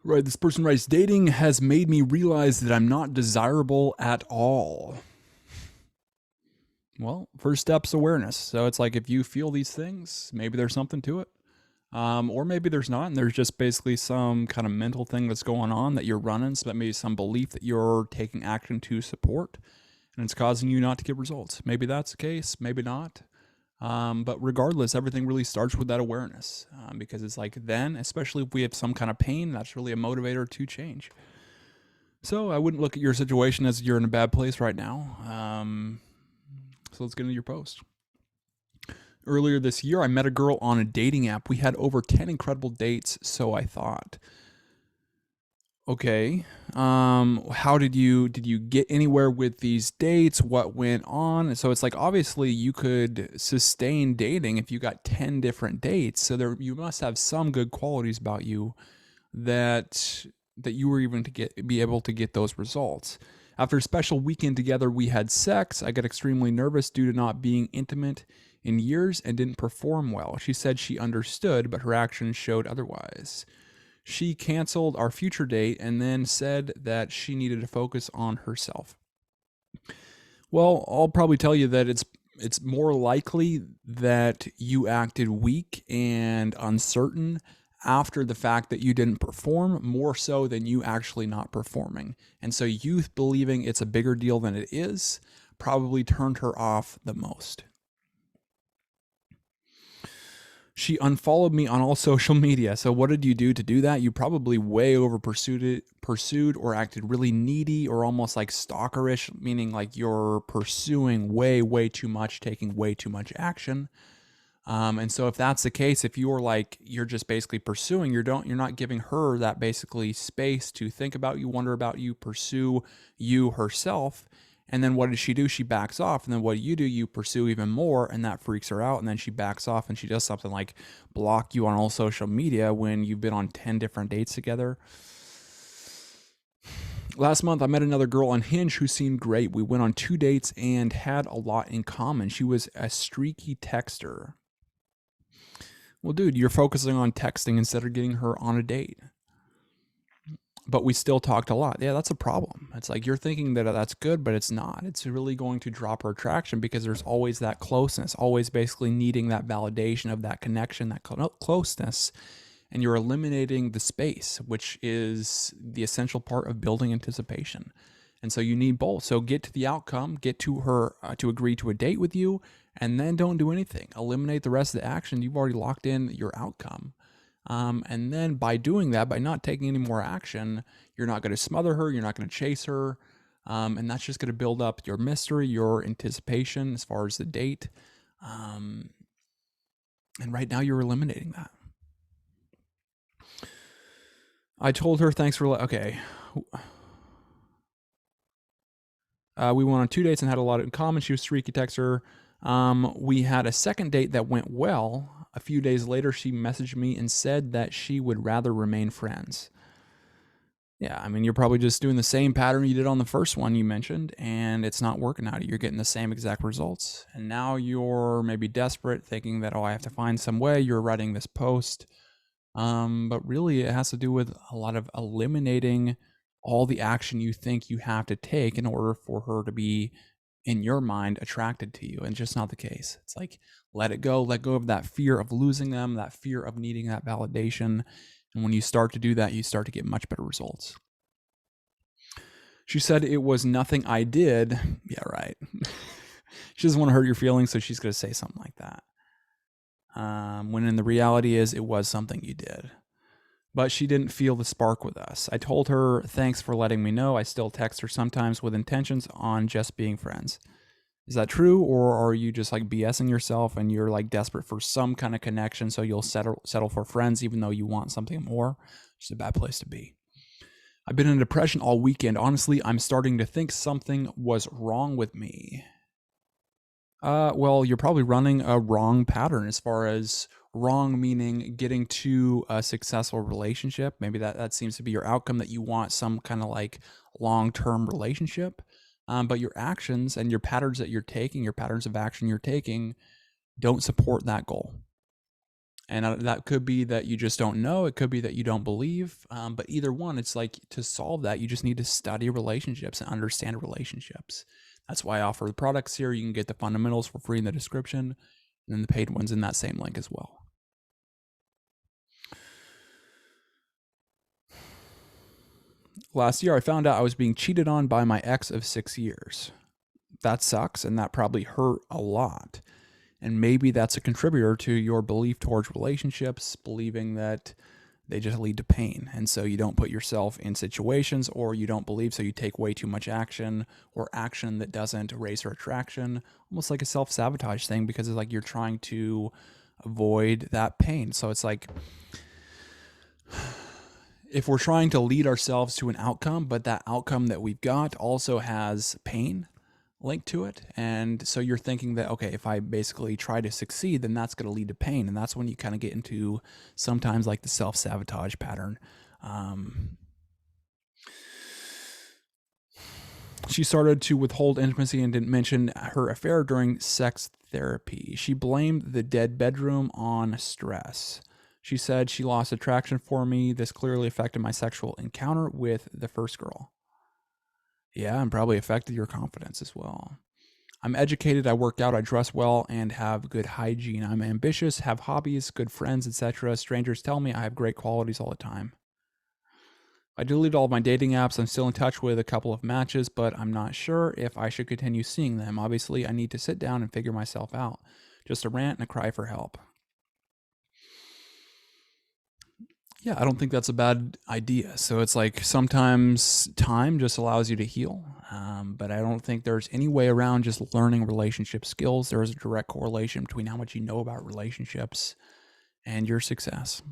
Right, this person writes, dating has made me realize that I'm not desirable at all. Well, first step's awareness. So it's like if you feel these things, maybe there's something to it. Or maybe there's not, and there's just basically some kind of mental thing that's going on that you're running, so that maybe some belief that you're taking action to support, and it's causing you not to get results. Maybe that's the case, maybe not. But regardless, everything really starts with that awareness, because it's like then, especially if we have some kind of pain, that's really a motivator to change. So I wouldn't look at your situation as you're in a bad place right now. So let's get into your post. Earlier this year, I met a girl on a dating app. We had over 10 incredible dates, so I thought. Okay, how did you get anywhere with these dates? What went on? So it's like obviously you could sustain dating if you got 10 different dates. So there you must have some good qualities about you that you were even to be able to get those results. After a special weekend together, we had sex. I got extremely nervous due to not being intimate in years and didn't perform well. She said she understood, but her actions showed otherwise. She canceled our future date and then said that she needed to focus on herself. Well, I'll probably tell you that it's more likely that you acted weak and uncertain after the fact that you didn't perform, more so than you actually not performing. And so you believing it's a bigger deal than it is probably turned her off the most. She unfollowed me on all social media. So what did you do to do that? You probably way over pursued or acted really needy or almost like stalkerish, meaning like you're pursuing way too much, taking way too much action. And so if that's the case, if you're just basically pursuing, you're not giving her that basically space to think about you, wonder about you, pursue you herself. And then what does she do? She backs off. And then what do? You pursue even more, and that freaks her out. And then she backs off and she does something like block you on all social media when you've been on 10 different dates together. Last month, I met another girl on Hinge who seemed great. We went on 2 dates and had a lot in common. She was a streaky texter. Well, dude, you're focusing on texting instead of getting her on a date. But we still talked a lot. Yeah, that's a problem. It's like you're thinking that that's good, but it's not. It's really going to drop her attraction because there's always that closeness, always basically needing that validation of that connection, that closeness. And you're eliminating the space, which is the essential part of building anticipation. And so you need both. So get to the outcome, get to her to agree to a date with you, and then don't do anything. Eliminate the rest of the action. You've already locked in your outcome. And then by doing that, by not taking any more action, you're not going to smother her, you're not going to chase her. And that's just going to build up your mystery, your anticipation as far as the date. And right now you're eliminating that. I told her, thanks for, okay. We went on 2 dates and had a lot in common. She was streaky texter. We had a second date that went well. A few days later, she messaged me and said that she would rather remain friends. Yeah, I mean, you're probably just doing the same pattern you did on the first one you mentioned, and it's not working out. You're getting the same exact results. And now you're maybe desperate, thinking that, oh, I have to find some way. You're writing this post. But really, it has to do with a lot of eliminating all the action you think you have to take in order for her to be, in your mind, attracted to you. And it's just not the case. It's like, let it go. Let go of that fear of losing them, that fear of needing that validation. And when you start to do that, you start to get much better results. She said it was nothing I did. Yeah, right. She doesn't want to hurt your feelings, so she's going to say something like that. When in the reality is it was something you did. But she didn't feel the spark with us. I told her, thanks for letting me know. I still text her sometimes with intentions on just being friends. Is that true? Or are you just like BSing yourself and you're like desperate for some kind of connection, so you'll settle for friends even though you want something more? It's a bad place to be. I've been in depression all weekend. Honestly, I'm starting to think something was wrong with me. Well, you're probably running a wrong pattern, as far as wrong meaning getting to a successful relationship. Maybe that seems to be your outcome, that you want some kind of like long-term relationship. But your actions and your patterns that you're taking, your patterns of action you're taking, don't support that goal. And that could be that you just don't know. It could be that you don't believe. But either one, it's like to solve that, you just need to study relationships and understand relationships. That's why I offer the products here. You can get the fundamentals for free in the description, and then the paid ones in that same link as well. Last year, I found out I was being cheated on by my ex of 6 years. That sucks, and that probably hurt a lot. And maybe that's a contributor to your belief towards relationships, believing that they just lead to pain. And so you don't put yourself in situations, or you don't believe, so you take way too much action, or action that doesn't raise your attraction, almost like a self-sabotage thing, because it's like you're trying to avoid that pain. So it's like, if we're trying to lead ourselves to an outcome, but that outcome that we've got also has pain linked to it, and so you're thinking that, okay, if I basically try to succeed, then that's going to lead to pain, and that's when you kind of get into sometimes like the self-sabotage pattern. She started to withhold intimacy and didn't mention her affair during sex therapy. She blamed the dead bedroom on stress. She said she lost attraction for me. This clearly affected my sexual encounter with the first girl. Yeah, and probably affected your confidence as well. I'm educated, I work out, I dress well, and have good hygiene. I'm ambitious, have hobbies, good friends, etc. Strangers tell me I have great qualities all the time. I deleted all of my dating apps. I'm still in touch with a couple of matches, but I'm not sure if I should continue seeing them. Obviously, I need to sit down and figure myself out. Just a rant and a cry for help. Yeah, I don't think that's a bad idea. So it's like sometimes time just allows you to heal. But I don't think there's any way around just learning relationship skills. There is a direct correlation between how much you know about relationships and your success.